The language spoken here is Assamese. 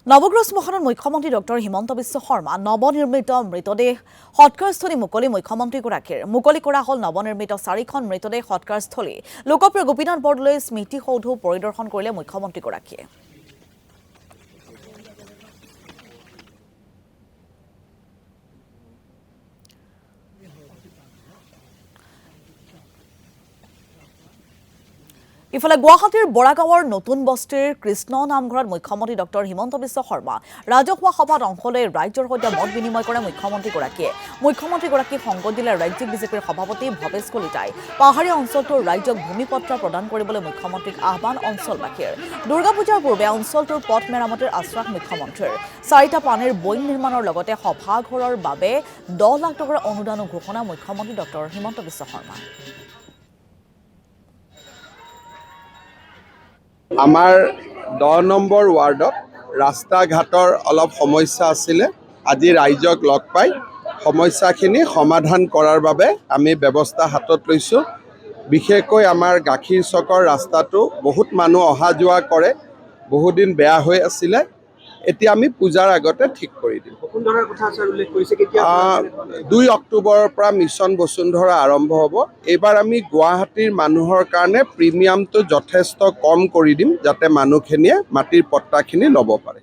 নৱগ্ৰহ শ্মশানত মুখ্যমন্ত্ৰী ডক্টৰ হিমন্ত বিশ্ব শৰ্মা নৱনিৰ্মিত মৃতদেহ সৎকাৰস্থলী মুখ্যমন্ত্ৰীগৰাকীৰ মুকলি কৰা হ'ল নৱনিৰ্মিত 4খন মৃতদেহ সৎকাৰস্থলী লোকপ্ৰিয় গোপীনাথ বৰদলৈ স্মৃতিসৌধ পৰিদৰ্শন কৰিলে মুখ্যমন্ত্ৰীগৰাকীয়ে। ইফালে গুৱাহাটীৰ বৰাগাঁৱৰ নতুন বস্তিৰ কৃষ্ণ নামঘৰত মুখ্যমন্ত্ৰী ডক্টৰ হিমন্ত বিশ্ব শৰ্মা ৰাজহুৱা সভাত অংশ লৈ ৰাইজৰ সৈতে মত বিনিময় কৰে মুখ্যমন্ত্ৰীগৰাকীয়ে। মুখ্যমন্ত্ৰীগৰাকীক সংগ দিলে ৰাজ্যিক বিজেপিৰ সভাপতি ভৱেশ কলিতাই। পাহাৰীয়া অঞ্চলটোৰ ৰাইজক ভূমিপত্ৰ প্ৰদান কৰিবলৈ মুখ্যমন্ত্ৰীক আহ্বান অঞ্চলবাসীৰ। দুৰ্গা পূজাৰ পূৰ্বে অঞ্চলটোৰ পথ মেৰামতিৰ আশ্বাস মুখ্যমন্ত্ৰীৰ। 4টা পানীৰ বৈন নিৰ্মাণৰ লগতে সভাঘৰৰ বাবে 10 লাখ টকাৰ অনুদানো ঘোষণা মুখ্যমন্ত্ৰী ডক্টৰ হিমন্ত বিশ্ব শৰ্মা। আমাৰ 10 নম্বৰ ৱাৰ্ডত ৰাস্তা ঘাটৰ অলপ সমস্যা আছিলে। আজি ৰাইজক লগ পাই সমস্যাখিনি সমাধান কৰাৰ বাবে আমি ব্যৱস্থা হাতত লৈছোঁ। বিশেষকৈ আমাৰ গাখীৰ চকৰ ৰাস্তাটো বহুত মানুহ অহা যোৱা কৰে, বহুদিন বেয়া হৈ আছিলে। এতিয়া আমি পূজাৰ আগতে ঠিক কৰি দিম। 2 অক্টোবৰৰ পৰা মিছন বসুন্ধৰা আৰম্ভ হ'ব। এইবাৰ আমি গুৱাহাটীৰ মানুহৰ কাৰণে প্ৰিমিয়ামটো যথেষ্ট কম কৰি দিম, যাতে মানুহখিনিয়ে মাটিৰ পট্টাখিনি ল'ব পাৰে।